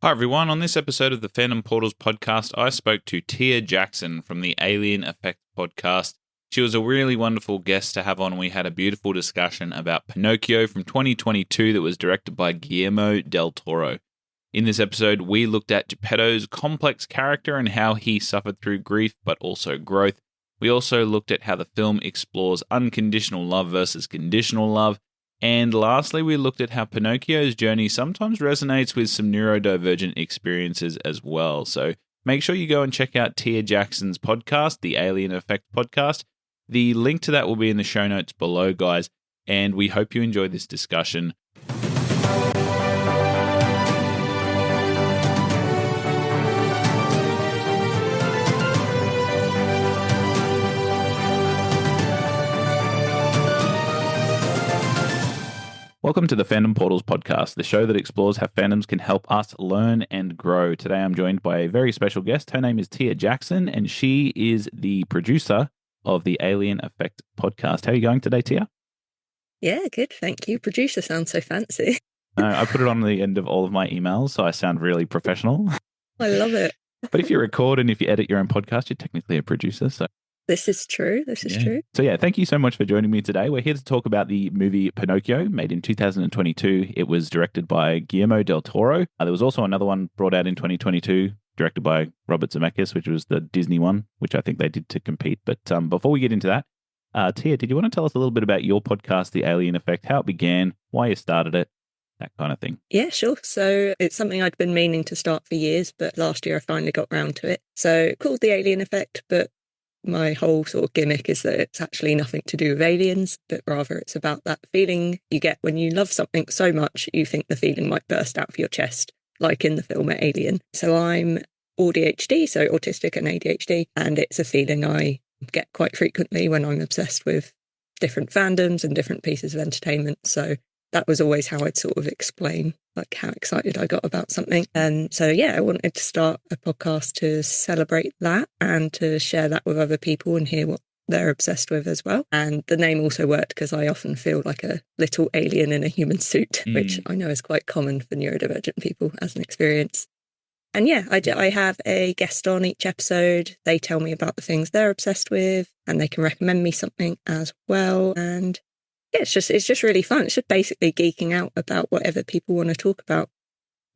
Hi everyone, on this episode of the Fandom Portals podcast, I spoke to Tia Jackson from the Alien Effect podcast. She was a really wonderful guest to have on. We had a beautiful discussion about Pinocchio from 2022 that was directed by Guillermo del Toro. In this episode, we looked at Geppetto's complex character and how he suffered through grief but also growth. We also looked at how the film explores unconditional love versus conditional love. And lastly, we looked at how Pinocchio's journey sometimes resonates with some neurodivergent experiences as well. So make sure you go and check out Tia Jackson's podcast, the Alien Effect podcast. The link to that will be in the show notes below, guys. And we hope you enjoy this discussion. Welcome to the Fandom Portals podcast, the show that explores how fandoms can help us learn and grow. Today I'm joined by a very special guest. Her name is Tia Jackson, and she is the producer of the Alien Effect podcast. How are you going today, Tia? Yeah, good, thank you. Producer sounds so fancy. I put it on the end of all of my emails, so I sound really professional. I love it. But if you record and if you edit your own podcast, you're technically a producer, so... This is true. True. So yeah, thank you so much for joining me today. We're here to talk about the movie Pinocchio, made in 2022. It was directed by Guillermo del Toro. There was also another one brought out in 2022, directed by Robert Zemeckis, which was the Disney one, which I think they did to compete. But before we get into that, Tia, did you want to tell us a little bit about your podcast, The Alien Effect, how it began, why you started it, that kind of thing? Yeah, sure. So it's something I'd been meaning to start for years, but last year I finally got round to it. So called The Alien Effect, but my whole sort of gimmick is that it's actually nothing to do with aliens, but rather it's about that feeling you get when you love something so much you think the feeling might burst out of your chest, like in the film Alien. So I'm ADHD, so autistic and ADHD, and it's a feeling I get quite frequently when I'm obsessed with different fandoms and different pieces of entertainment. So that was always how I'd sort of explain like how excited I got about something. And so, yeah, I wanted to start a podcast to celebrate that and to share that with other people and hear what they're obsessed with as well. And the name also worked because I often feel like a little alien in a human suit, which I know is quite common for neurodivergent people as an experience. And yeah, I have a guest on each episode. They tell me about the things they're obsessed with and they can recommend me something as well. And yeah, it's just really fun. It's just basically geeking out about whatever people want to talk about.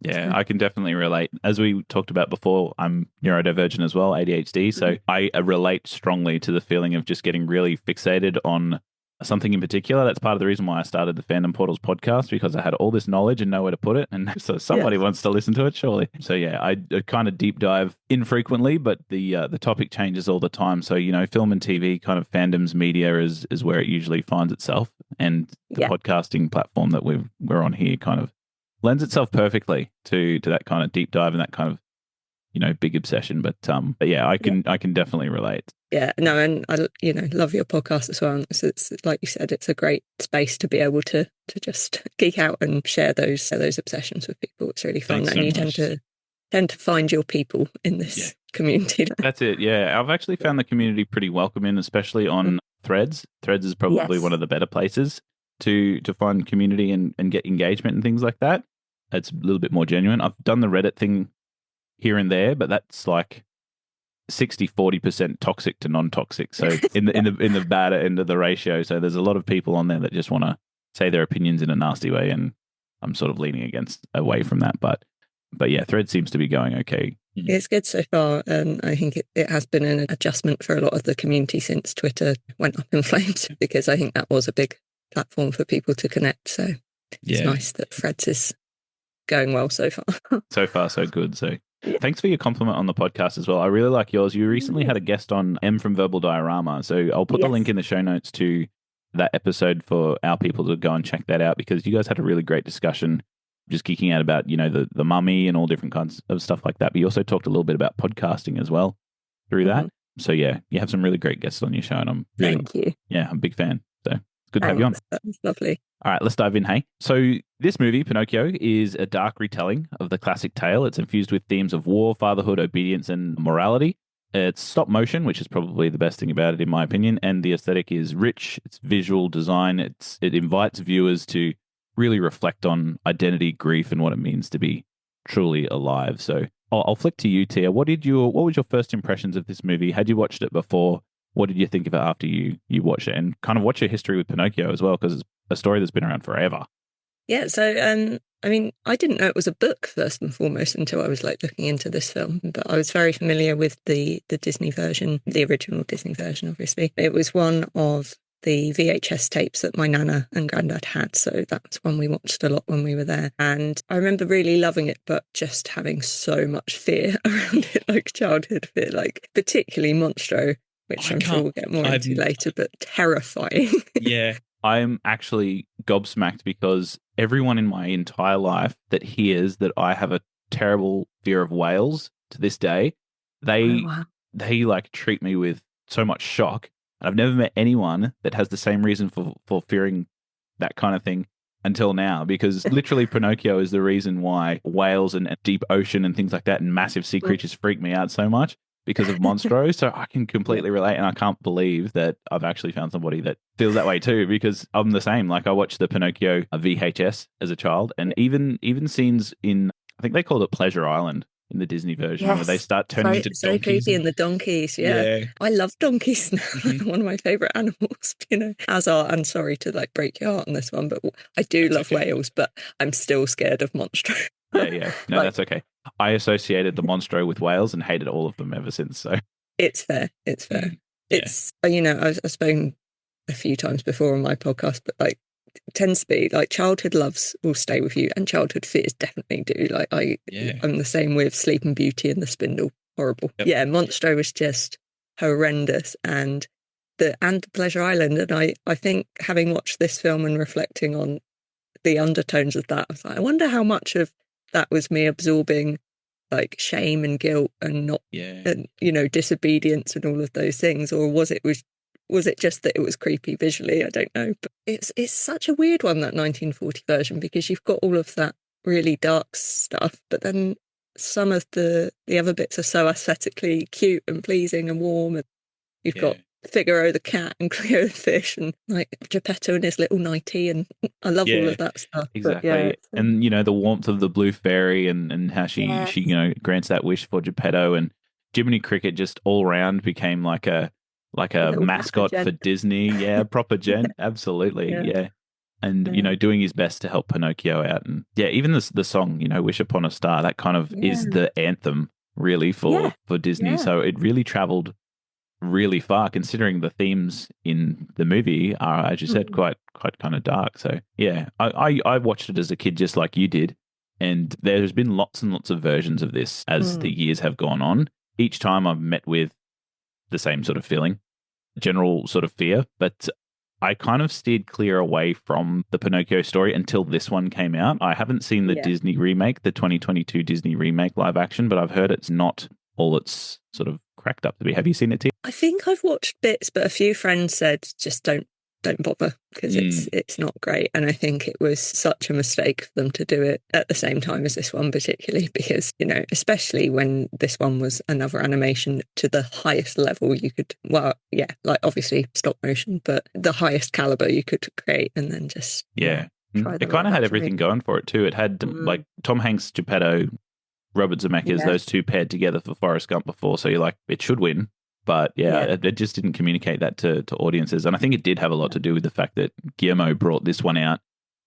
Yeah, I can definitely relate. As we talked about before, I'm neurodivergent as well, ADHD. So I relate strongly to the feeling of just getting really fixated on something in particular. That's part of the reason why I started the Fandom Portals podcast, because I had all this knowledge and nowhere to put it. And so somebody wants to listen to it, surely. So yeah, I kind of deep dive infrequently, but the topic changes all the time. So, you know, film and TV kind of fandoms media is where it usually finds itself. And the podcasting platform that we're on here kind of lends itself perfectly to that kind of deep dive and that kind of, you know, big obsession. But yeah, I can definitely relate. Yeah, no, and I love your podcast as well. So it's like you said, it's a great space to be able to just geek out and share those obsessions with people. It's really fun, and you tend to find your people in this community. That's it. Yeah, I've actually found the community pretty welcoming, especially on Threads. Threads is probably one of the better places to find community and get engagement and things like that. It's a little bit more genuine. I've done the Reddit thing here and there, but that's like 60-40% toxic to non-toxic. So in the bad end of the ratio. So there's a lot of people on there that just want to say their opinions in a nasty way, and I'm sort of leaning away from that. But yeah, Thread seems to be going okay. It's good so far, and I think it has been an adjustment for a lot of the community since Twitter went up in flames, because I think that was a big platform for people to connect. So it's nice that Threads is going well so far. So far, so good. So thanks for your compliment on the podcast as well. I really like yours. You recently had a guest on M from Verbal Diorama. So I'll put the link in the show notes to that episode for our people to go and check that out, because you guys had a really great discussion, just geeking out about, you know, the mummy and all different kinds of stuff like that. But you also talked a little bit about podcasting as well through that. So yeah, you have some really great guests on your show, and I'm Thank you. Yeah, I'm a big fan. So it's good to have you on. That's lovely. All right, let's dive in, hey? So this movie, Pinocchio, is a dark retelling of the classic tale. It's infused with themes of war, fatherhood, obedience, and morality. It's stop motion, which is probably the best thing about it, in my opinion. And the aesthetic is rich. It's visual design. It invites viewers to really reflect on identity, grief, and what it means to be truly alive. So I'll flick to you, Tia. What was your first impressions of this movie? Had you watched it before? What did you think of it after you watched it? And kind of what's your history with Pinocchio as well? Because it's a story that's been around forever. Yeah, so I mean, I didn't know it was a book first and foremost until I was like looking into this film, but I was very familiar with the Disney version, the original Disney version, obviously. It was one of the VHS tapes that my nana and granddad had, so that's one we watched a lot when we were there. And I remember really loving it, but just having so much fear around it, like childhood fear, like particularly Monstro, which I'm sure we'll get more into later, but terrifying. Yeah. I'm actually gobsmacked because everyone in my entire life that hears that I have a terrible fear of whales to this day, they Oh, wow. they like treat me with so much shock. And I've never met anyone that has the same reason for fearing that kind of thing until now, because literally Pinocchio is the reason why whales and deep ocean and things like that and massive sea creatures freak me out so much because of Monstro. So I can completely relate, and I can't believe that I've actually found somebody that feels that way too, because I'm the same. Like I watched the Pinocchio VHS as a child, and even scenes in, I think they called it Pleasure Island in the Disney version, where they start turning into So donkeys. creepy in the donkeys, yeah. I love donkeys now. They're one of my favourite animals, as are, and sorry to like break your heart on this one, but I do love whales, but I'm still scared of Monstro. Yeah. No, that's okay. I associated the Monstro with whales and hated all of them ever since. So it's fair. It's fair. Yeah. It's, I've spoken a few times before on my podcast, but like, it tends to be like childhood loves will stay with you, and childhood fears definitely do. Like I'm the same with Sleeping Beauty and the Spindle. Horrible. Yep. Yeah, Monstro was just horrendous, and the Pleasure Island. And I think having watched this film and reflecting on the undertones of that, I was like, I wonder how much of that was me absorbing like shame and guilt and not, and disobedience and all of those things, or was it just that it was creepy visually? I don't know, but it's such a weird one, that 1940 version, because you've got all of that really dark stuff, but then some of the other bits are so aesthetically cute and pleasing and warm, and you've got Figaro the cat and Cleo the fish, and like Geppetto in his little nightie, and I love all of that stuff. Exactly. And the warmth of the blue fairy and how she grants that wish for Geppetto, and Jiminy Cricket just all round became like a mascot for Disney. Yeah, proper gent. Absolutely. Yeah. And doing his best to help Pinocchio out, and even the song, Wish Upon a Star, that kind of is the anthem really for Disney. So it really traveled really far, considering the themes in the movie are, as you said, quite kind of dark. So I watched it as a kid just like you did, and there's been lots and lots of versions of this as the years have gone on. Each time I've met with the same sort of feeling, general sort of fear, but I kind of steered clear away from the Pinocchio story until this one came out. I haven't seen the Disney remake, the 2022 Disney remake live action, but I've heard it's not all it's sort of cracked up to be. Have you seen it, Tia? I think I've watched bits, but a few friends said just don't bother, because it's not great. And I think it was such a mistake for them to do it at the same time as this one, particularly because, especially when this one was another animation to the highest level you could, like obviously stop motion, but the highest caliber you could create, and then just try it kind of had everything going for it too. It had like Tom Hanks, Geppetto, Robert Zemeckis, those two paired together for Forrest Gump before, so you're like, it should win. But it just didn't communicate that to audiences. And I think it did have a lot to do with the fact that Guillermo brought this one out.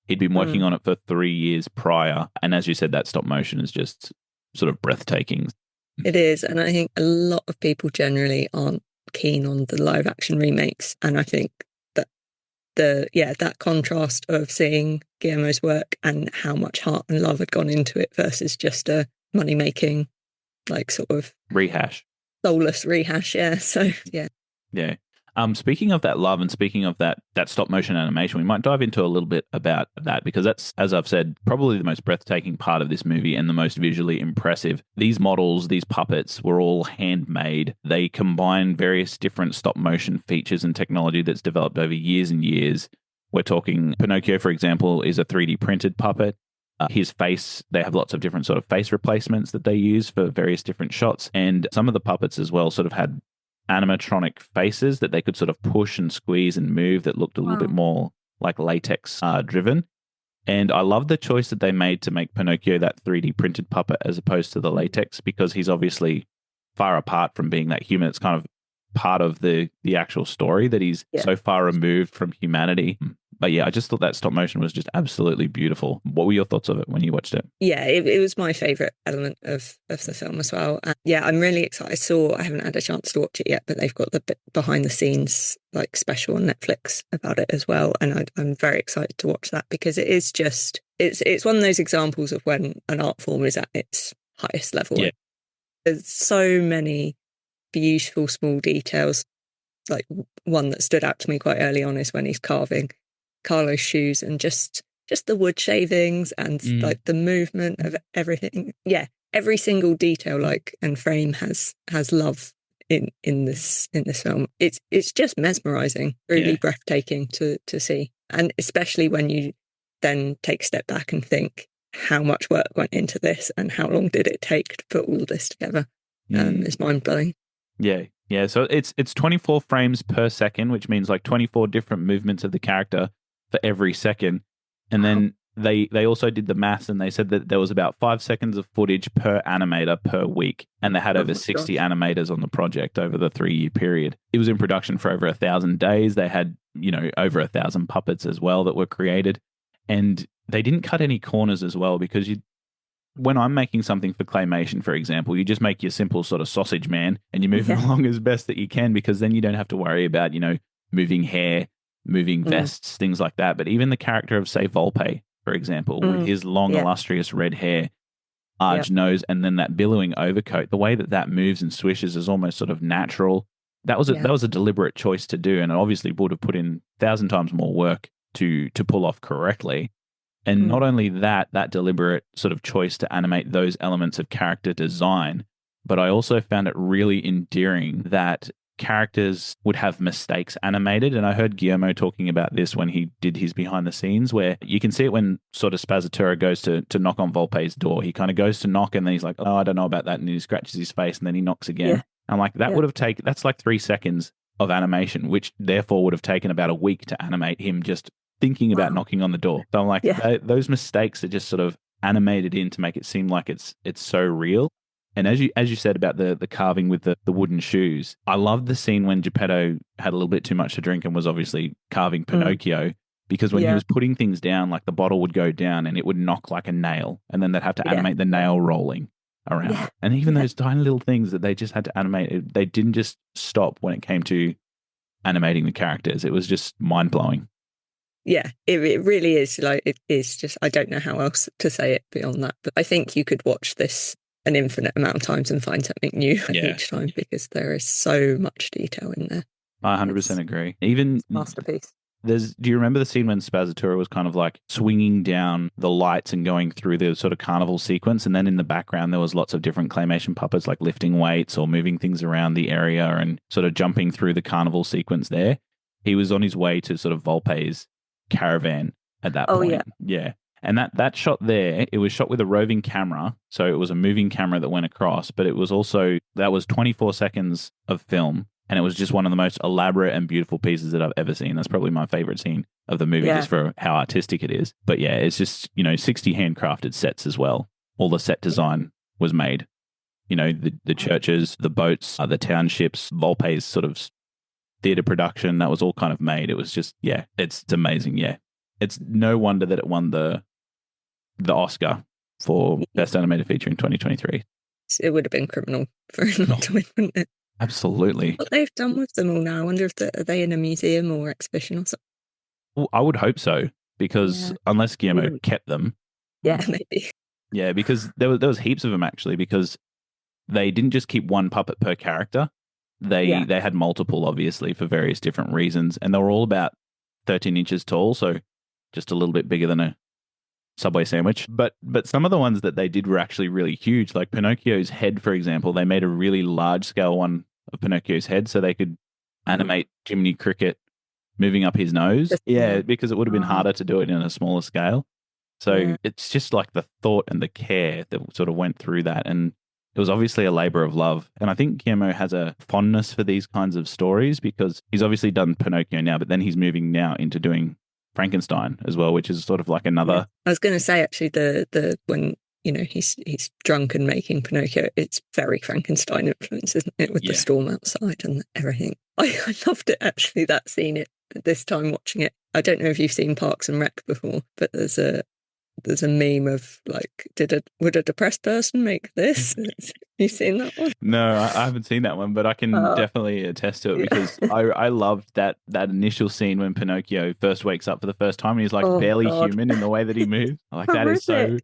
He'd been working on it for 3 years prior. And as you said, that stop motion is just sort of breathtaking. It is. And I think a lot of people generally aren't keen on the live action remakes. And I think that that contrast of seeing Guillermo's work and how much heart and love had gone into it versus just a money making, like sort of rehash. Soulless rehash, So, yeah. Speaking of that love and speaking of that stop motion animation, we might dive into a little bit about that, because that's, as I've said, probably the most breathtaking part of this movie and the most visually impressive. These models, these puppets were all handmade. They combine various different stop motion features and technology that's developed over years and years. We're talking Pinocchio, for example, is a 3D printed puppet. His face, they have lots of different sort of face replacements that they use for various different shots. And some of the puppets as well sort of had animatronic faces that they could sort of push and squeeze and move that looked a little bit more like latex driven. And I love the choice that they made to make Pinocchio that 3D printed puppet as opposed to the latex, because he's obviously far apart from being that human. It's kind of part of the actual story that he's Yeah. so far removed from humanity. But yeah, I just thought that stop motion was just absolutely beautiful. What were your thoughts of it when you watched it? Yeah, it was my favourite element of the film as well. And yeah, I'm really excited. I haven't had a chance to watch it yet, but they've got the behind the scenes like special on Netflix about it as well. And I'm very excited to watch that, because it is just, it's one of those examples of when an art form is at its highest level. Yeah. There's so many beautiful small details. Like one that stood out to me quite early on is when he's carving Carlo's shoes, and just the wood shavings and like the movement of everything. Yeah, every single detail like and frame has love in this film. It's just mesmerizing, really breathtaking to see, and especially when you then take a step back and think how much work went into this and how long did it take to put all this together. It's mind blowing. Yeah. Yeah. So it's 24 frames per second, which means like 24 different movements of the character for every second. And then they also did the maths, and they said that there was about 5 seconds of footage per animator per week. And they had over 60 animators on the project over the 3-year period. It was in production for over 1,000 days. They had, over 1,000 puppets as well that were created. And they didn't cut any corners as well, because when I'm making something for claymation, for example, you just make your simple sort of sausage man and you move it along as best that you can, because then you don't have to worry about, moving hair, moving vests, things like that. But even the character of, say, Volpe, for example, with his long, illustrious red hair, large nose, and then that billowing overcoat, the way that moves and swishes is almost sort of natural. That was a deliberate choice to do, and it obviously would have put in 1,000 times more work to pull off correctly. And not only that deliberate sort of choice to animate those elements of character design, but I also found it really endearing that characters would have mistakes animated. And I heard Guillermo talking about this when he did his behind the scenes, where you can see it when sort of Spazzatura goes to knock on Volpe's door. He kind of goes to knock, and then he's like, oh, I don't know about that. And he scratches his face, and then he knocks again. Yeah. I'm like, that would have taken, that's like 3 seconds of animation, which therefore would have taken about a week to animate him just thinking about knocking on the door. So I'm like, those mistakes are just sort of animated in to make it seem like it's so real. And as you said about the carving with the wooden shoes, I loved the scene when Geppetto had a little bit too much to drink and was obviously carving Pinocchio, because when he was putting things down, like the bottle would go down and it would knock like a nail, and then they'd have to animate the nail rolling around. Yeah. And even those tiny little things that they just had to animate, they didn't just stop when it came to animating the characters. It was just mind-blowing. Yeah, it really is. Like, it is just, I don't know how else to say it beyond that. But I think you could watch this an infinite amount of times and find something new each time, because there is so much detail in there. I 100% agree. Even masterpiece. Do you remember the scene when Spazzatura was kind of like swinging down the lights and going through the sort of carnival sequence, and then in the background there was lots of different claymation puppets like lifting weights or moving things around the area and sort of jumping through the carnival sequence there? He was on his way to sort of Volpe's caravan at that point. Yeah. And that shot there, it was shot with a roving camera. So it was a moving camera that went across, but it was also, that was 24 seconds of film. And it was just one of the most elaborate and beautiful pieces that I've ever seen. That's probably my favorite scene of the movie, just for how artistic it is. But yeah, it's just, 60 handcrafted sets as well. All the set design was made. The churches, the boats, the townships, Volpe's sort of theater production, that was all kind of made. It was just, it's amazing. Yeah. It's no wonder that it won the Oscar for Best Animated Feature in 2023. It would have been criminal for it not to win, wouldn't it? Absolutely. What they've done with them all now, I wonder if are they in a museum or exhibition or something? Well, I would hope so, because unless Guillermo kept them. Yeah, maybe. Yeah, because there was heaps of them actually, because they didn't just keep one puppet per character. They had multiple, obviously, for various different reasons, and they were all about 13 inches tall, so just a little bit bigger than a Subway sandwich. But some of the ones that they did were actually really huge, like Pinocchio's head, for example. They made a really large scale one of Pinocchio's head so they could animate Jiminy Cricket moving up his nose. Because it would have been harder to do it in a smaller scale. So it's just like the thought and the care that sort of went through that. And it was obviously a labor of love. And I think Guillermo has a fondness for these kinds of stories, because he's obviously done Pinocchio now, but then he's moving now into doing Frankenstein as well, which is sort of like another. Yeah. I was going to say actually the when he's drunk and making Pinocchio, it's very Frankenstein influence, isn't it? With the storm outside and everything. I loved it actually, that scene it this time watching it. I don't know if you've seen Parks and Rec before, but there's a meme of like, would a depressed person make this? Have you seen that one? No, I haven't seen that one, but I can definitely attest to it because I loved that initial scene when Pinocchio first wakes up for the first time and he's like barely human in the way that he moves. Like that is so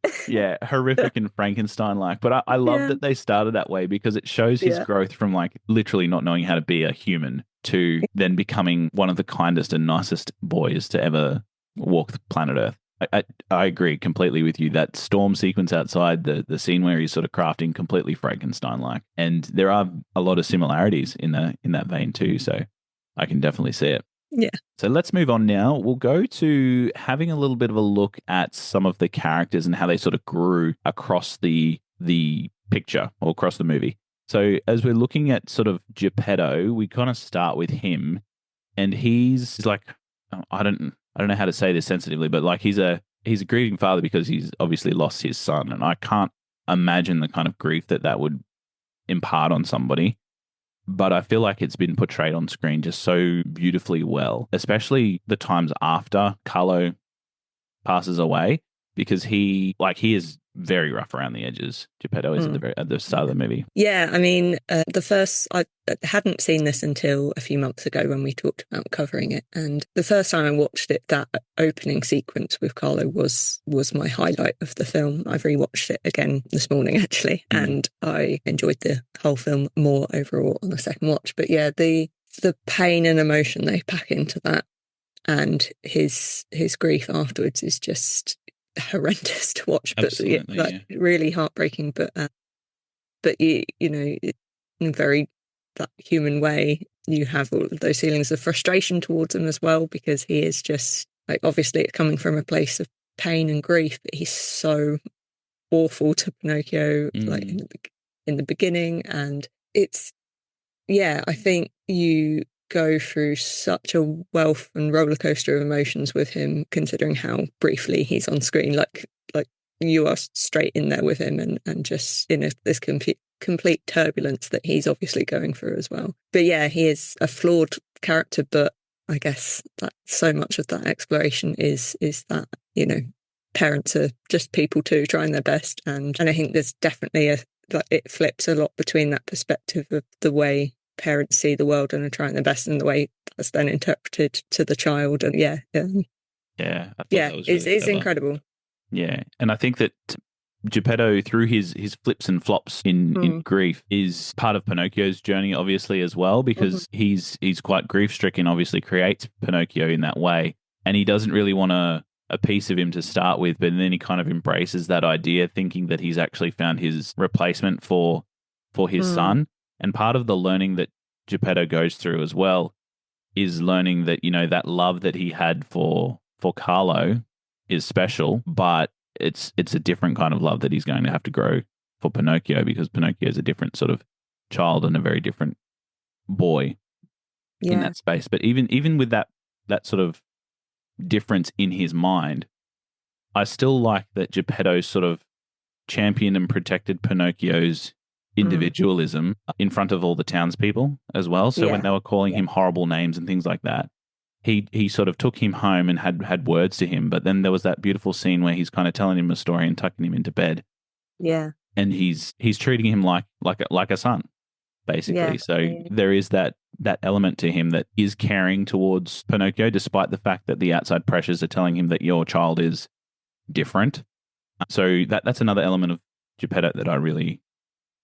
horrific and Frankenstein-like. But I love that they started that way because it shows his growth from like literally not knowing how to be a human to then becoming one of the kindest and nicest boys to ever walk the planet Earth. I agree completely with you. That storm sequence outside, the scene where he's sort of crafting, completely Frankenstein-like, and there are a lot of similarities in that vein too. So I can definitely see it. Yeah. So let's move on now. We'll go to having a little bit of a look at some of the characters and how they sort of grew across the picture or across the movie. So as we're looking at sort of Geppetto, we kind of start with him, and he's like, I don't know how to say this sensitively, but like he's a grieving father because he's obviously lost his son, and I can't imagine the kind of grief that would impart on somebody. But I feel like it's been portrayed on screen just so beautifully well, especially the times after Carlo passes away, because he is very rough around the edges. Geppetto is at the start of the movie. Yeah, I mean, I hadn't seen this until a few months ago when we talked about covering it, and the first time I watched it, that opening sequence with Carlo was my highlight of the film. I've rewatched it again this morning actually, and I enjoyed the whole film more overall on the second watch. But yeah, the pain and emotion they pack into that, and his grief afterwards is just horrendous to watch, but really heartbreaking. But you know, in a very that human way, you have all of those feelings of frustration towards him as well, because he is just like, obviously it's coming from a place of pain and grief, but he's so awful to Pinocchio, like in the beginning, and it's I think you go through such a wealth and roller coaster of emotions with him, considering how briefly he's on screen. Like you are straight in there with him, and just in this complete turbulence that he's obviously going through as well. But yeah, he is a flawed character, but I guess that so much of that exploration is that, you know, parents are just people too, trying their best, and I think there's definitely it flips a lot between that perspective of the way parents see the world and are trying their best, and the way that's then interpreted to the child. And it's incredible. Yeah, and I think that Geppetto, through his flips and flops in grief, is part of Pinocchio's journey, obviously, as well, because he's quite grief stricken. Obviously, creates Pinocchio in that way, and he doesn't really want a piece of him to start with, but then he kind of embraces that idea, thinking that he's actually found his replacement for his son. And part of the learning that Geppetto goes through as well is learning that, you know, that love that he had for Carlo is special, but it's a different kind of love that he's going to have to grow for Pinocchio, because Pinocchio is a different sort of child and a very different boy in that space. But even with that sort of difference in his mind, I still like that Geppetto sort of championed and protected Pinocchio's individualism in front of all the townspeople as well. So when they were calling him horrible names and things like that, he sort of took him home and had words to him. But then there was that beautiful scene where he's kind of telling him a story and tucking him into bed. Yeah. And he's treating him like a son, basically. Yeah. So there is that element to him that is caring towards Pinocchio, despite the fact that the outside pressures are telling him that your child is different. So that's another element of Geppetto that I really,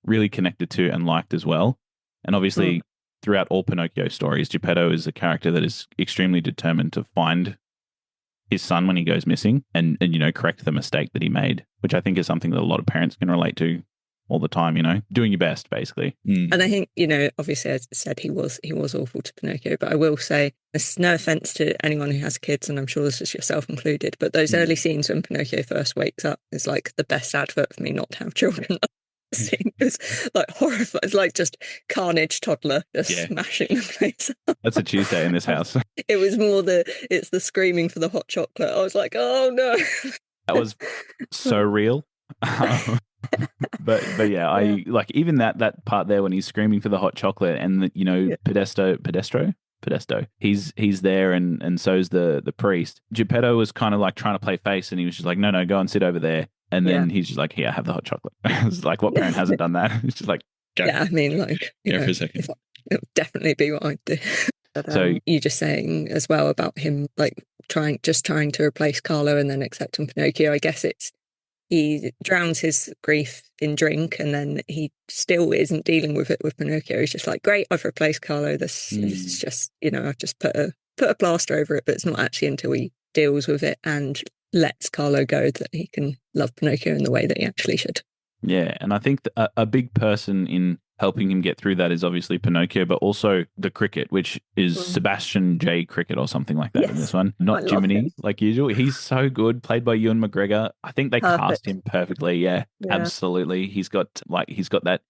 really connected to and liked as well. And obviously, throughout all Pinocchio stories, Geppetto is a character that is extremely determined to find his son when he goes missing and you know, correct the mistake that he made, which I think is something that a lot of parents can relate to all the time, you know, doing your best, basically. And I think, you know, obviously, as I said, he was awful to Pinocchio, but I will say, this is no offence to anyone who has kids, and I'm sure this is yourself included, but those early scenes when Pinocchio first wakes up is like the best advert for me not to have children. scene was like horrified. It's like just carnage toddler just smashing the place up. That's a Tuesday in this house. It was more it's the screaming for the hot chocolate. I was like, oh no. That was so real. But yeah, I like even that part there when he's screaming for the hot chocolate and the, Podesto. He's there and so's the priest. Geppetto was kind of like trying to play face and he was just like, no, go and sit over there. And then he's just like, here, have the hot chocolate. It's like, what parent hasn't done that? It's just like, go. Yeah, I mean, like, for a second. It would definitely be what I'd do. But, so you just saying as well about him like trying to replace Carlo and then accepting Pinocchio. I guess he drowns his grief in drink and then he still isn't dealing with it with Pinocchio. He's just like, great, I've replaced Carlo. This is just, I've just put a plaster over it, but it's not actually until he deals with it and lets Carlo go that he can love Pinocchio in the way that he actually should. Yeah, and I think a big person in helping him get through that is obviously Pinocchio, but also the cricket, which is Sebastian J cricket or something like that in this one. Not Jiminy, like usual. He's so good, played by Ewan McGregor. I think they cast him perfectly. Yeah, absolutely. He's got that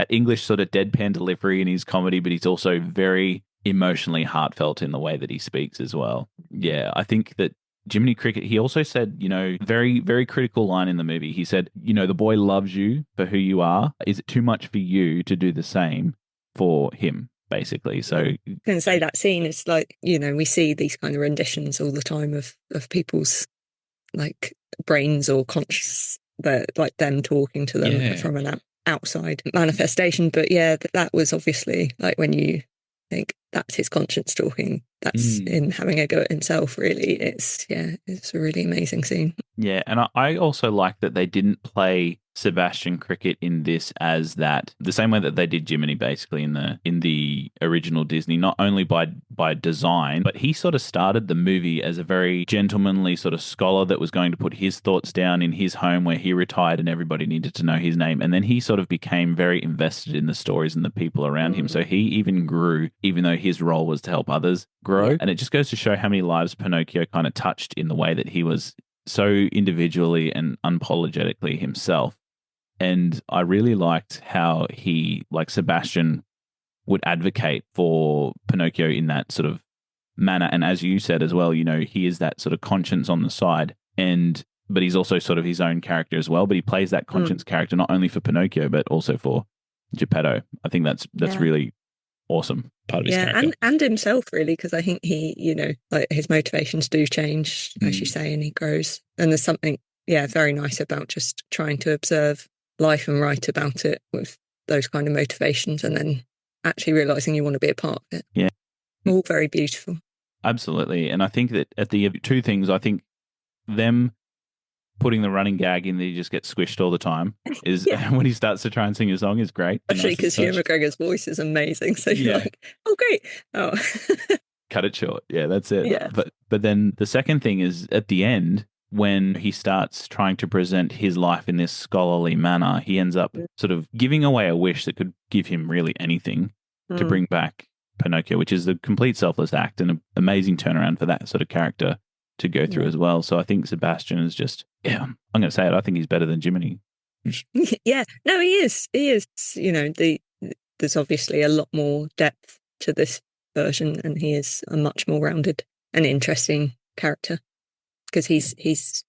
English sort of deadpan delivery in his comedy, but he's also very emotionally heartfelt in the way that he speaks as well. Yeah, I think that Jiminy Cricket, he also said, very, very critical line in the movie. He said, the boy loves you for who you are. Is it too much for you to do the same for him, basically? So I was going to say that scene is like, we see these kind of renditions all the time of people's like brains or conscious, like them talking to them from an outside manifestation. But yeah, that was obviously like when you think that's his conscience talking, that's him having a go at himself, really. It's a really amazing scene. Yeah, and I also like that they didn't play Sebastian Cricket in this as that the same way that they did Jiminy basically in the original Disney, not only by design, but he sort of started the movie as a very gentlemanly sort of scholar that was going to put his thoughts down in his home where he retired and everybody needed to know his name. And then he sort of became very invested in the stories and the people around him. So he even grew, even though his role was to help others grow. And it just goes to show how many lives Pinocchio kind of touched in the way that he was so individually and unapologetically himself. And I really liked how he, like Sebastian, would advocate for Pinocchio in that sort of manner. And as you said as well, he is that sort of conscience on the side, but he's also sort of his own character as well. But he plays that conscience character not only for Pinocchio but also for Geppetto. I think that's really awesome part of his character. And himself, really, because I think he, like his motivations do change, as you say, and he grows. And there's something, very nice about just trying to observe life and write about it with those kind of motivations and then actually realizing you want to be a part of it. Yeah. All very beautiful. Absolutely. And I think that at the two things, I think them putting the running gag in that he just gets squished all the time is when he starts to try and sing a song is great. Especially because Ewan McGregor's voice is amazing. So you're like, oh, great. Oh. Cut it short. Yeah, that's it. Yeah. But then the second thing is at the end, when he starts trying to present his life in this scholarly manner, he ends up sort of giving away a wish that could give him really anything to bring back Pinocchio, which is a complete selfless act and an amazing turnaround for that sort of character to go through as well. So I think Sebastian is just, I'm going to say it, I think he's better than Jiminy. Yeah, no, he is. He is. There's obviously a lot more depth to this version, and he is a much more rounded and interesting character because he's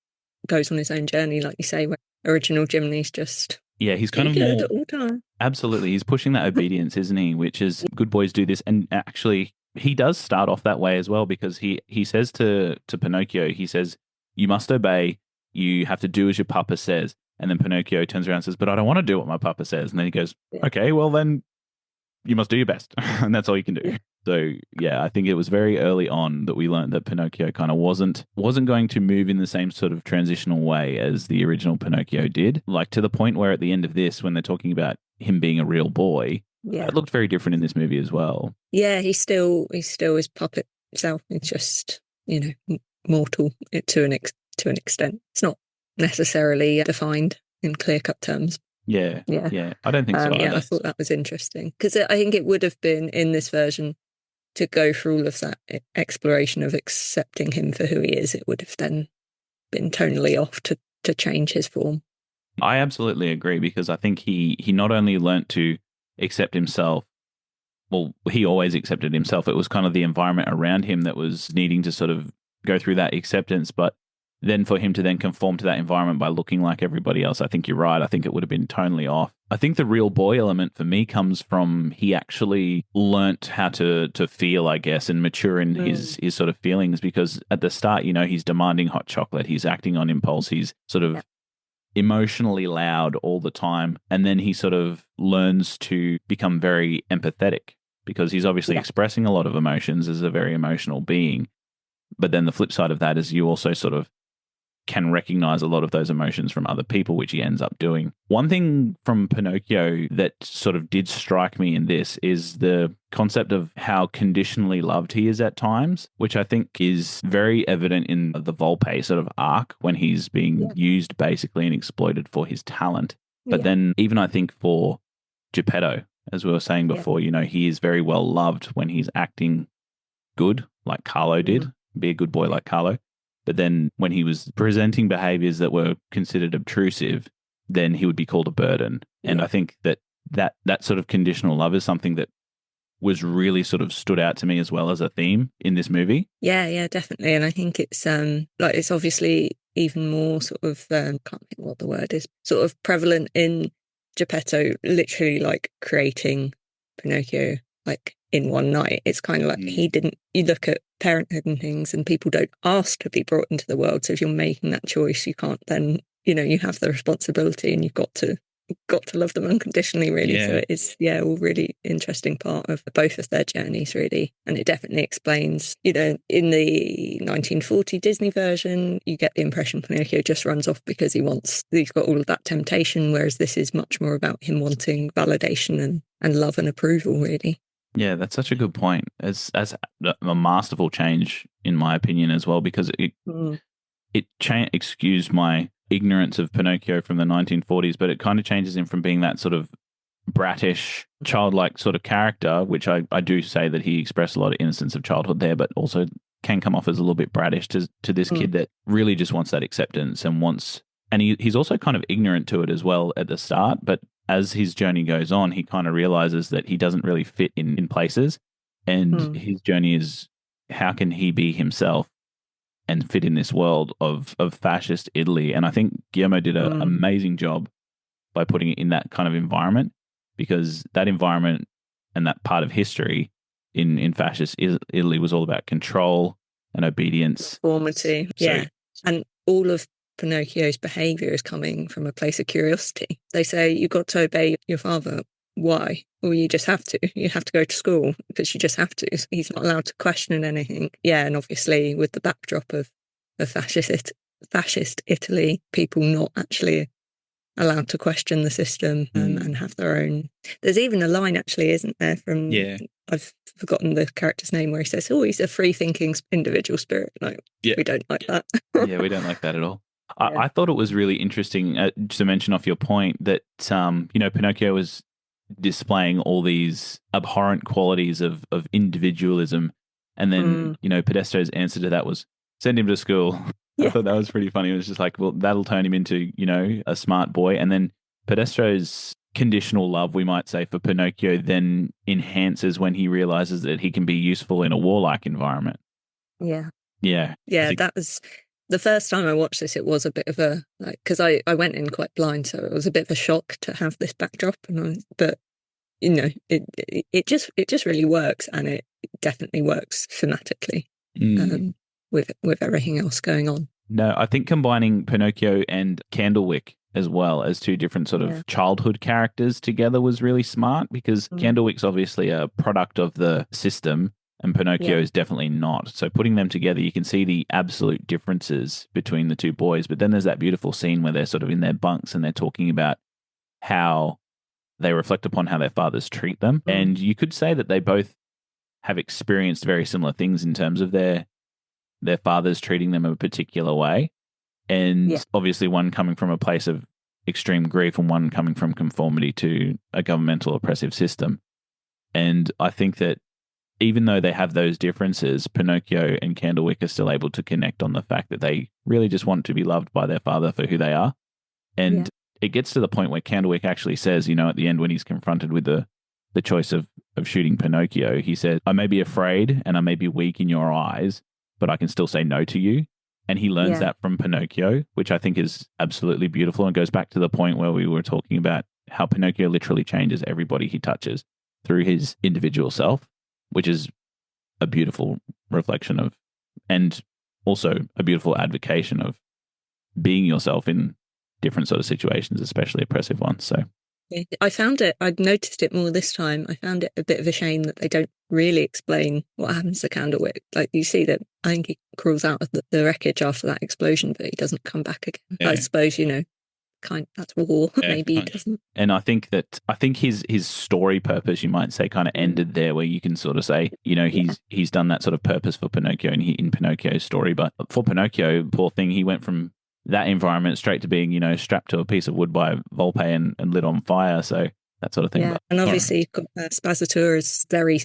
goes on his own journey, like you say, where original Jiminy's just he's kind of good more all the time. Absolutely, he's pushing that obedience, isn't he? Which is good boys do this, and actually he does start off that way as well because he says to Pinocchio, he says, "You must obey. You have to do as your papa says." And then Pinocchio turns around and says, "But I don't want to do what my papa says." And then he goes, "Okay, well then you must do your best." And that's all you can do. So I think it was very early on that we learned that Pinocchio kind of wasn't going to move in the same sort of transitional way as the original Pinocchio did. Like to the point where at the end of this, when they're talking about him being a real boy, it looked very different in this movie as well. Yeah, he's still his puppet self. It's just mortal to an extent. It's not necessarily defined in clear-cut terms. Yeah. I don't think so either. I thought that was interesting because I think it would have been in this version to go through all of that exploration of accepting him for who he is. It would have then been tonally off to change his form. I absolutely agree, because I think he not only learnt to accept himself, well, he always accepted himself. It was kind of the environment around him that was needing to sort of go through that acceptance. But then for him to then conform to that environment by looking like everybody else, I think you're right. I think it would have been tonally off. I think the real boy element for me comes from he actually learnt how to feel, I guess, and mature in his sort of feelings, because at the start, he's demanding hot chocolate. He's acting on impulse. He's sort of emotionally loud all the time. And then he sort of learns to become very empathetic, because he's obviously expressing a lot of emotions as a very emotional being. But then the flip side of that is you also sort of can recognize a lot of those emotions from other people, which he ends up doing. One thing from Pinocchio that sort of did strike me in this is the concept of how conditionally loved he is at times, which I think is very evident in the Volpe sort of arc when he's being used basically and exploited for his talent. But then even I think for Geppetto, as we were saying before, he is very well loved when he's acting good, like Carlo did, be a good boy like Carlo. But then when he was presenting behaviors that were considered obtrusive, then he would be called a burden. And I think that sort of conditional love is something that was really sort of stood out to me as well as a theme in this movie. Yeah, definitely. And I think it's it's obviously even more sort of can't think what the word is, sort of prevalent in Geppetto, literally like creating Pinocchio like in one night. It's kind of like you look at parenthood and things, and people don't ask to be brought into the world. So if you're making that choice, you can't then, you have the responsibility, and you've got to love them unconditionally, really. So it is, a really interesting part of both of their journeys, really. And it definitely explains, in the 1940 Disney version, you get the impression Pinocchio just runs off because he's got all of that temptation, whereas this is much more about him wanting validation and love and approval, really. Yeah, that's such a good point. As a masterful change, in my opinion, as well, because excuse my ignorance of Pinocchio from the 1940s, but it kind of changes him from being that sort of brattish, childlike sort of character, which I do say that he expressed a lot of innocence of childhood there, but also can come off as a little bit brattish to this kid that really just wants that acceptance and he's also kind of ignorant to it as well at the start, but as his journey goes on, he kind of realizes that he doesn't really fit in places, and his journey is how can he be himself and fit in this world of fascist Italy. And I think Guillermo did an amazing job by putting it in that kind of environment, because that environment and that part of history in fascist Italy was all about control and obedience. Conformity, And all of Pinocchio's behaviour is coming from a place of curiosity. They say you've got to obey your father. Why? Well, you just have to. You have to go to school because you just have to. He's not allowed to question anything. Yeah, and obviously with the backdrop of fascist Italy, people not actually allowed to question the system and have their own. There's even a line, actually, isn't there, from I've forgotten the character's name, where he says, "Oh, he's a free-thinking individual spirit." Like, we don't like that. Yeah, we don't like that at all. I thought it was really interesting to mention off your point that Pinocchio was displaying all these abhorrent qualities of individualism, and then Podestro's answer to that was send him to school. I thought that was pretty funny. It was just like, well, that'll turn him into a smart boy. And then Podestro's conditional love, we might say, for Pinocchio then enhances when he realizes that he can be useful in a warlike environment. Yeah, that was the first time I watched this. It was a bit of a because I went in quite blind, so it was a bit of a shock to have this backdrop. But it just really works, and it definitely works thematically with everything else going on. No, I think combining Pinocchio and Candlewick as well as two different sort of childhood characters together was really smart, because Candlewick's obviously a product of the system and Pinocchio is definitely not. So putting them together, you can see the absolute differences between the two boys. But then there's that beautiful scene where they're sort of in their bunks and they're talking about how they reflect upon how their fathers treat them. And you could say that they both have experienced very similar things in terms of their fathers treating them a particular way. And obviously one coming from a place of extreme grief and one coming from conformity to a governmental oppressive system. And I think that even though they have those differences, Pinocchio and Candlewick are still able to connect on the fact that they really just want to be loved by their father for who they are. And it gets to the point where Candlewick actually says, at the end when he's confronted with the choice of shooting Pinocchio, he said, I may be afraid and I may be weak in your eyes, but I can still say no to you. And he learns that from Pinocchio, which I think is absolutely beautiful and goes back to the point where we were talking about how Pinocchio literally changes everybody he touches through his individual self, which is a beautiful reflection of, and also a beautiful advocation of being yourself in different sort of situations, especially oppressive ones. So I'd noticed it more this time. I found it a bit of a shame that they don't really explain what happens to Candlewick. Like, you see that I think he crawls out of the wreckage after that explosion, but he doesn't come back again. I suppose, that's war. Maybe he doesn't. And I think his story purpose, you might say, kind of ended there, where you can sort of say, he's done that sort of purpose for Pinocchio in Pinocchio's story. But for Pinocchio, poor thing, he went from that environment straight to being, strapped to a piece of wood by Volpe and lit on fire. So that sort of thing. Yeah, but, and obviously you've got Spazzatura very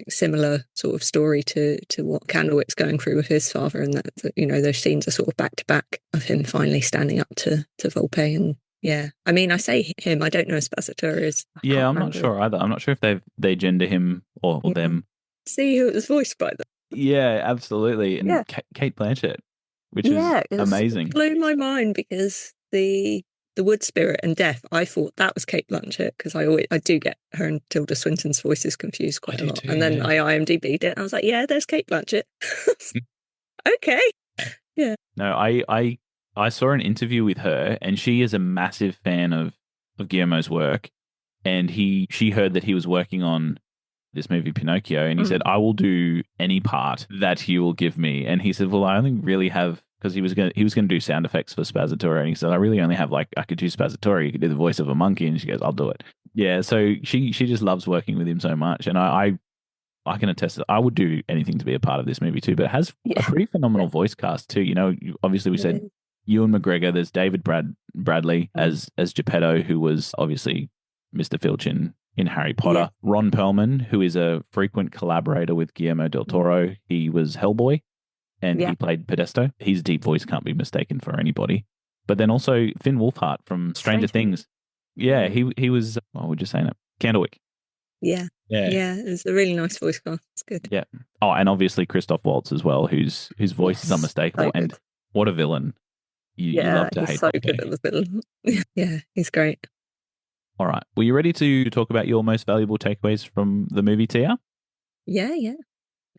similar sort of story to what Candlewick's going through with his father, and that those scenes are sort of back to back of him finally standing up to Volpe. And I mean, I say him, I don't know if Spazzatura is. I'm not sure either. I'm not sure if they gender him or them. See who it was voiced by them. Yeah, absolutely. And Kate Blanchett, which is amazing. It blew my mind because the wood spirit and death, I thought that was Kate Blanchett, because I do get her and Tilda Swinton's voices confused quite a lot. And then I IMDb'd it and I was like, yeah, there's Kate Blanchett. Okay. Yeah. No, I saw an interview with her, and she is a massive fan of Guillermo's work, and she heard that he was working on this movie Pinocchio, and he said, I will do any part that you will give me. And he said, well, I only really have, because he was going to do sound effects for Spazzatura, and he said, I really only have, I could do Spazzatura, you could do the voice of a monkey. And she goes, I'll do it. Yeah, so she just loves working with him so much, and I can attest that I would do anything to be a part of this movie too. But it has a pretty phenomenal voice cast too. Obviously we said Ewan McGregor. There's David Bradley as Geppetto, who was obviously Mr. Filch in Harry Potter. Yeah. Ron Perlman, who is a frequent collaborator with Guillermo del Toro. He was Hellboy, and he played Podesto. His deep voice can't be mistaken for anybody. But then also Finn Wolfhard from Stranger Things. Yeah, he was, what would you say? Candlewick. Yeah. It's a really nice voice cast. It's good. Yeah. Oh, and obviously Christoph Waltz as well, whose voice is unmistakable. And what a villain. You love to hate. He's so good at the villain. Yeah, he's great. All right. Were you ready to talk about your most valuable takeaways from the movie, Tia? Yeah.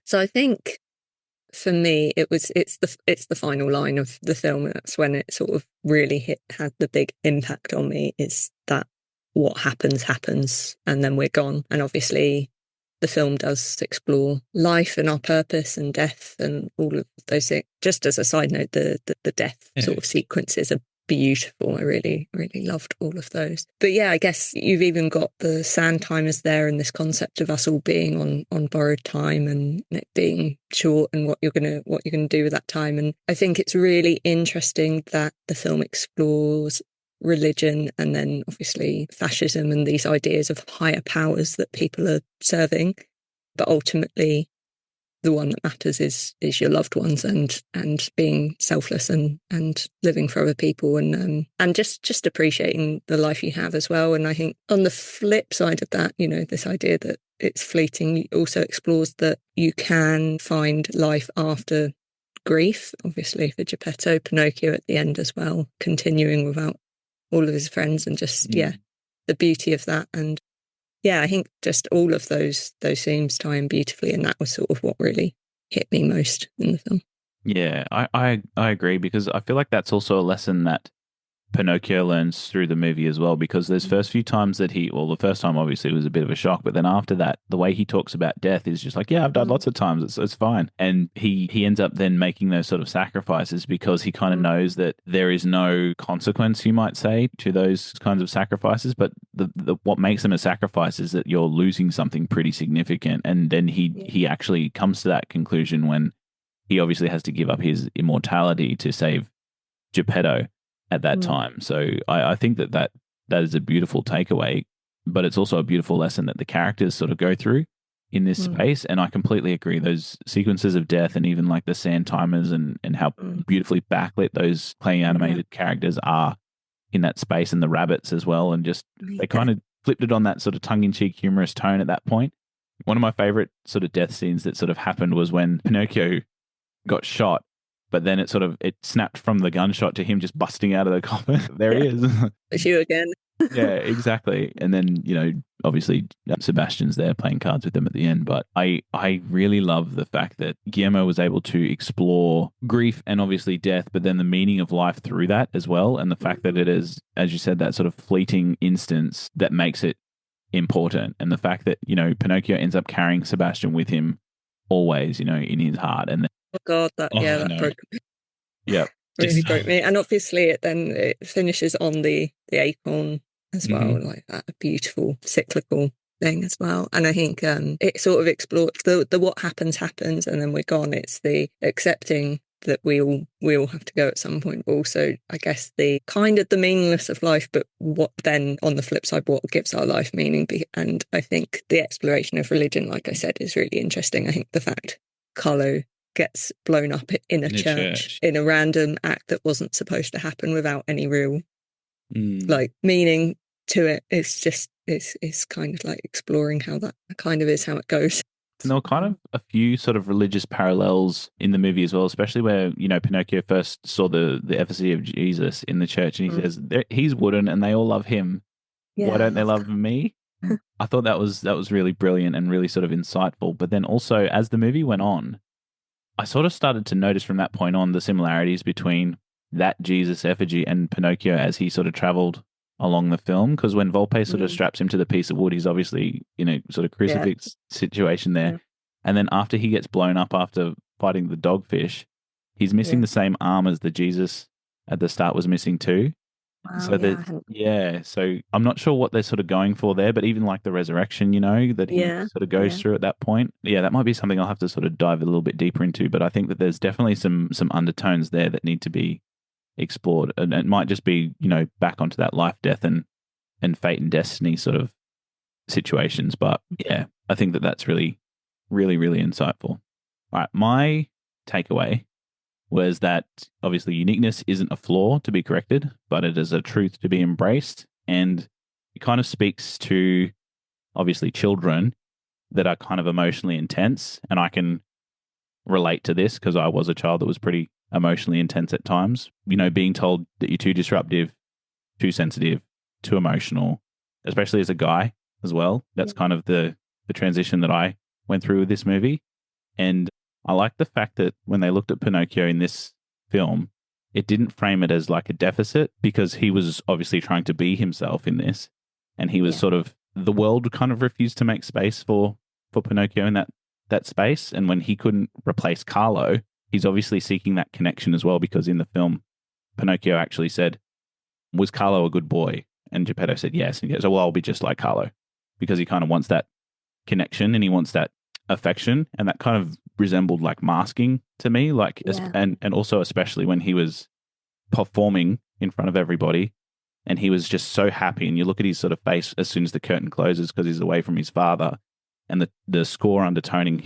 So I think for me, it's the final line of the film. That's when it sort of really had the big impact on me, is that what happens and then we're gone. And obviously the film does explore life and our purpose and death and all of those things. Just as a side note, the death sort of sequences are beautiful. I really, really loved all of those. But yeah, I guess you've even got the sand timers there, and this concept of us all being on borrowed time and it being short, and what you're gonna do with that time. And I think it's really interesting that the film explores religion and then obviously fascism and these ideas of higher powers that people are serving, but ultimately the one that matters is your loved ones and being selfless and living for other people and just appreciating the life you have as well. And I think on the flip side of that, this idea that it's fleeting also explores that you can find life after grief, obviously for Geppetto, Pinocchio at the end as well, continuing without all of his friends, and just the beauty of that. And I think just all of those themes tie in beautifully, and that was sort of what really hit me most in the film. Yeah, I agree, because I feel like that's also a lesson that Pinocchio learns through the movie as well, because those first few times that the first time obviously was a bit of a shock, but then after that, the way he talks about death is just like, I've died lots of times, it's fine. And he ends up then making those sort of sacrifices because he kind of knows that there is no consequence, you might say, to those kinds of sacrifices, but what makes them a sacrifice is that you're losing something pretty significant. And then he actually comes to that conclusion when he obviously has to give up his immortality to save Geppetto at that time. So I think that is a beautiful takeaway, but it's also a beautiful lesson that the characters sort of go through in this space. And I completely agree. Those sequences of death and even like the sand timers and how beautifully backlit those clay animated characters are in that space, and the rabbits as well, and just they kind of flipped it on that sort of tongue-in-cheek humorous tone at that point. One of my favorite sort of death scenes that sort of happened was when Pinocchio got shot, but then it snapped from the gunshot to him just busting out of the coffin. There he is. It's you again. Yeah, exactly. And then, obviously Sebastian's there playing cards with them at the end. But I really love the fact that Guillermo was able to explore grief and obviously death, but then the meaning of life through that as well. And the fact that it is, as you said, that sort of fleeting instance that makes it important. And the fact that, Pinocchio ends up carrying Sebastian with him always, in his heart. And then, oh God, that broke me. Yeah. Really broke me. And obviously it finishes on the acorn as well, like that beautiful cyclical thing as well. And I think it sort of explores the what happens, and then we're gone. It's the accepting that we all have to go at some point, but also I guess the kind of the meaningless of life, but what then on the flip side, what gives our life meaning. And I think the exploration of religion, like I said, is really interesting. I think the fact Carlo gets blown up in a church in a random act that wasn't supposed to happen without any real like meaning to it. It's just it's kind of like exploring how that kind of is how it goes. And there were kind of a few sort of religious parallels in the movie as well, especially where, Pinocchio first saw the effigy of Jesus in the church, and he says, he's wooden and they all love him. Yeah, why don't they love me? I thought that was really brilliant and really sort of insightful. But then also, as the movie went on, I sort of started to notice from that point on the similarities between that Jesus effigy and Pinocchio as he sort of traveled along the film. Because when Volpe sort of straps him to the piece of wood, he's obviously in a sort of crucifix situation there. Yeah. And then after he gets blown up after fighting the dogfish, he's missing the same arm as the Jesus at the start was missing too. Wow, so so I'm not sure what they're sort of going for there, but even like the resurrection, that he sort of goes through at that point. Yeah, that might be something I'll have to sort of dive a little bit deeper into, but I think that there's definitely some undertones there that need to be explored, and it might just be, back onto that life, death and fate and destiny sort of situations. But yeah, I think that that's really, really, really insightful. All right, my takeaway was that obviously uniqueness isn't a flaw to be corrected, but it is a truth to be embraced. And it kind of speaks to obviously children that are kind of emotionally intense. And I can relate to this because I was a child that was pretty emotionally intense at times. Being told that you're too disruptive, too sensitive, too emotional, especially as a guy as well. That's kind of the transition that I went through with this movie. And I like the fact that when they looked at Pinocchio in this film, it didn't frame it as like a deficit, because he was obviously trying to be himself in this. And he was sort of, the world kind of refused to make space for Pinocchio in that space. And when he couldn't replace Carlo, he's obviously seeking that connection as well, because in the film, Pinocchio actually said, was Carlo a good boy? And Geppetto said yes. And he goes, oh, well, I'll be just like Carlo, because he kind of wants that connection and he wants that affection. And that kind of resembled like masking to me, like, and also especially when he was performing in front of everybody and he was just so happy. And you look at his sort of face as soon as the curtain closes because he's away from his father, and the score undertoning,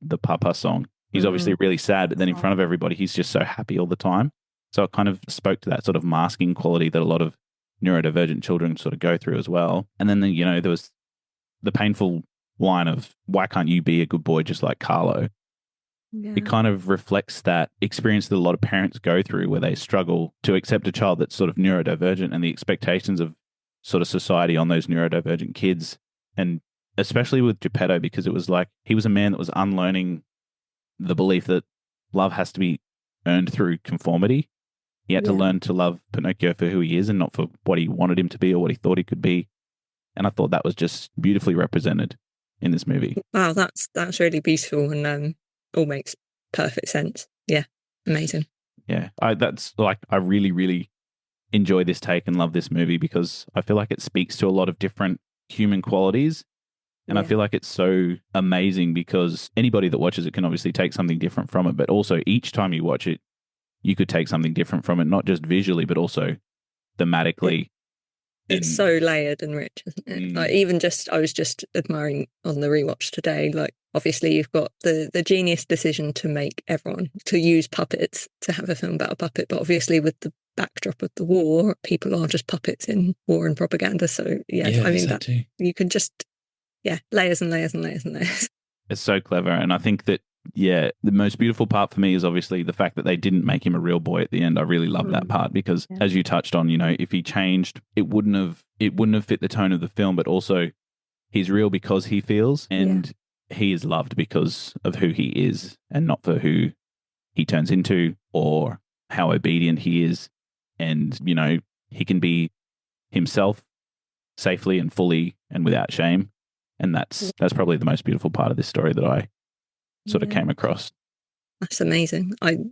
the Papa song, he's obviously really sad, but then in front of everybody, he's just so happy all the time. So it kind of spoke to that sort of masking quality that a lot of neurodivergent children sort of go through as well. And then, there was the painful line of, why can't you be a good boy just like Carlo? Yeah. It kind of reflects that experience that a lot of parents go through, where they struggle to accept a child that's sort of neurodivergent, and the expectations of sort of society on those neurodivergent kids. And especially with Geppetto, because it was like he was a man that was unlearning the belief that love has to be earned through conformity. He had to learn to love Pinocchio for who he is and not for what he wanted him to be or what he thought he could be. And I thought that was just beautifully represented in this movie. Wow, that's really beautiful, and all makes perfect sense. Yeah, amazing. Yeah, I really, really enjoy this take and love this movie, because I feel like it speaks to a lot of different human qualities. And I feel like it's so amazing because anybody that watches it can obviously take something different from it, but also each time you watch it, you could take something different from it, not just visually, but also thematically. It's so layered and rich, isn't it? Like, even I was just admiring on the rewatch today, like, obviously you've got the genius decision to make everyone, to use puppets to have a film about a puppet, but obviously with backdrop of the war, people are just puppets in war and propaganda. So I mean that too. you can just layers and layers and layers and layers. It's so clever, and I think that the most beautiful part for me is obviously the fact that they didn't make him a real boy at the end. I really love that part because, as you touched on, if he changed, it wouldn't have fit the tone of the film. But also, he's real because he feels, and he is loved because of who he is, and not for who he turns into or how obedient he is. And he can be himself safely and fully and without shame. And that's probably the most beautiful part of this story that I sort of came across. That's amazing. I'm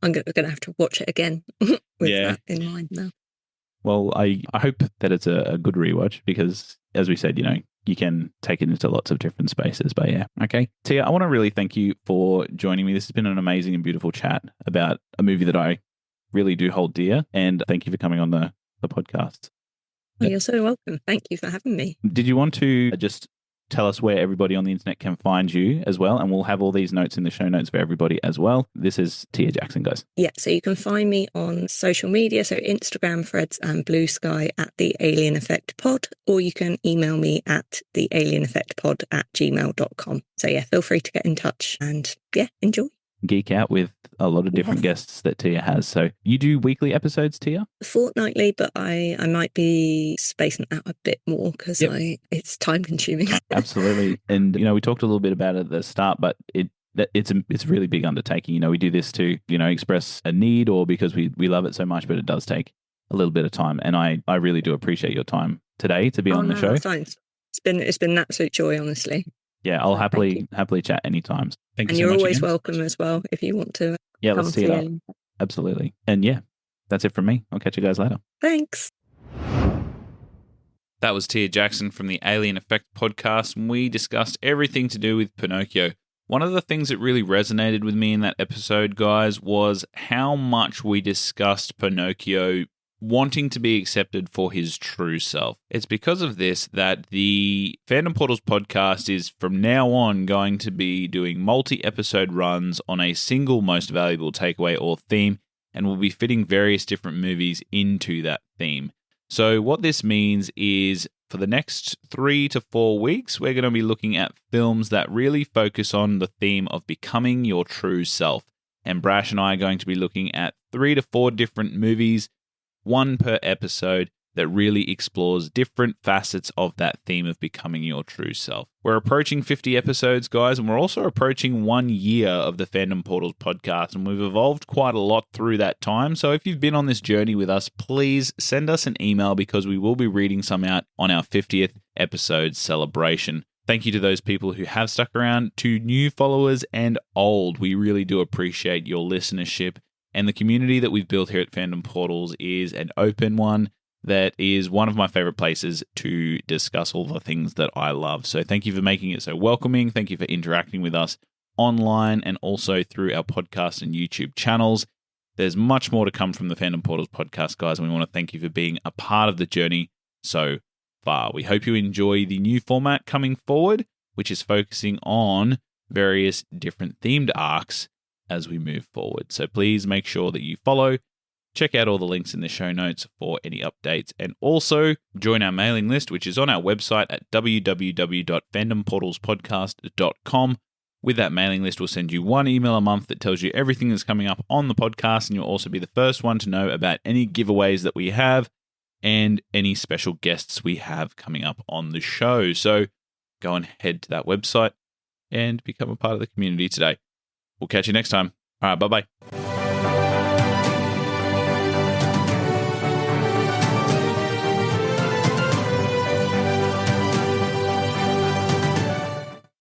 going to have to watch it again with that in mind now. Well, I hope that it's a good rewatch because, as we said, you can take it into lots of different spaces. But okay. Tia, I want to really thank you for joining me. This has been an amazing and beautiful chat about a movie that I really do hold dear. And thank you for coming on the podcast. Oh, you're so welcome. Thank you for having me. Did you want to just tell us where everybody on the internet can find you as well? And we'll have all these notes in the show notes for everybody as well. This is Tia Jackson, guys. Yeah, so you can find me on social media, so Instagram, Threads and Blue Sky at The Alien Effect Pod, or you can email me at thealieneffectpod@gmail.com. So feel free to get in touch and enjoy. Geek out with a lot of different guests that Tia has. So you do weekly episodes, Tia? Fortnightly, but I might be spacing out a bit more because it's time consuming. Absolutely. And, we talked a little bit about it at the start, but it's a really big undertaking. We do this to, express a need or because we love it so much, but it does take a little bit of time. And I really do appreciate your time today to be on the show. It's been an absolute joy, honestly. Yeah, I'll happily chat anytime. Thank you so much. And you're always welcome as well if you want to. Let's see it up. Absolutely. And that's it from me. I'll catch you guys later. Thanks. That was Tia Jackson from the Alien Effect podcast, and we discussed everything to do with Pinocchio. One of the things that really resonated with me in that episode, guys, was how much we discussed Pinocchio wanting to be accepted for his true self. It's because of this that the Fandom Portals podcast is from now on going to be doing multi-episode runs on a single most valuable takeaway or theme, and we'll be fitting various different movies into that theme. So what this means is for the next 3 to 4 weeks, we're going to be looking at films that really focus on the theme of becoming your true self. And Brash and I are going to be looking at 3 to 4 different movies, one per episode, that really explores different facets of that theme of becoming your true self. We're approaching 50 episodes, guys, and we're also approaching 1 year of the Fandom Portals podcast, and we've evolved quite a lot through that time. So if you've been on this journey with us, please send us an email because we will be reading some out on our 50th episode celebration. Thank you to those people who have stuck around, to new followers and old. We really do appreciate your listenership, and the community that we've built here at Fandom Portals is an open one that is one of my favorite places to discuss all the things that I love. So thank you for making it so welcoming. Thank you for interacting with us online and also through our podcast and YouTube channels. There's much more to come from the Fandom Portals podcast, guys, and we want to thank you for being a part of the journey so far. We hope you enjoy the new format coming forward, which is focusing on various different themed arcs as we move forward. So please make sure that you follow. Check out all the links in the show notes for any updates, and also join our mailing list, which is on our website at www.fandomportalspodcast.com. With that mailing list, we'll send you 1 email a month that tells you everything that's coming up on the podcast, and you'll also be the first one to know about any giveaways that we have and any special guests we have coming up on the show. So go and head to that website and become a part of the community today. We'll catch you next time. All right, bye-bye.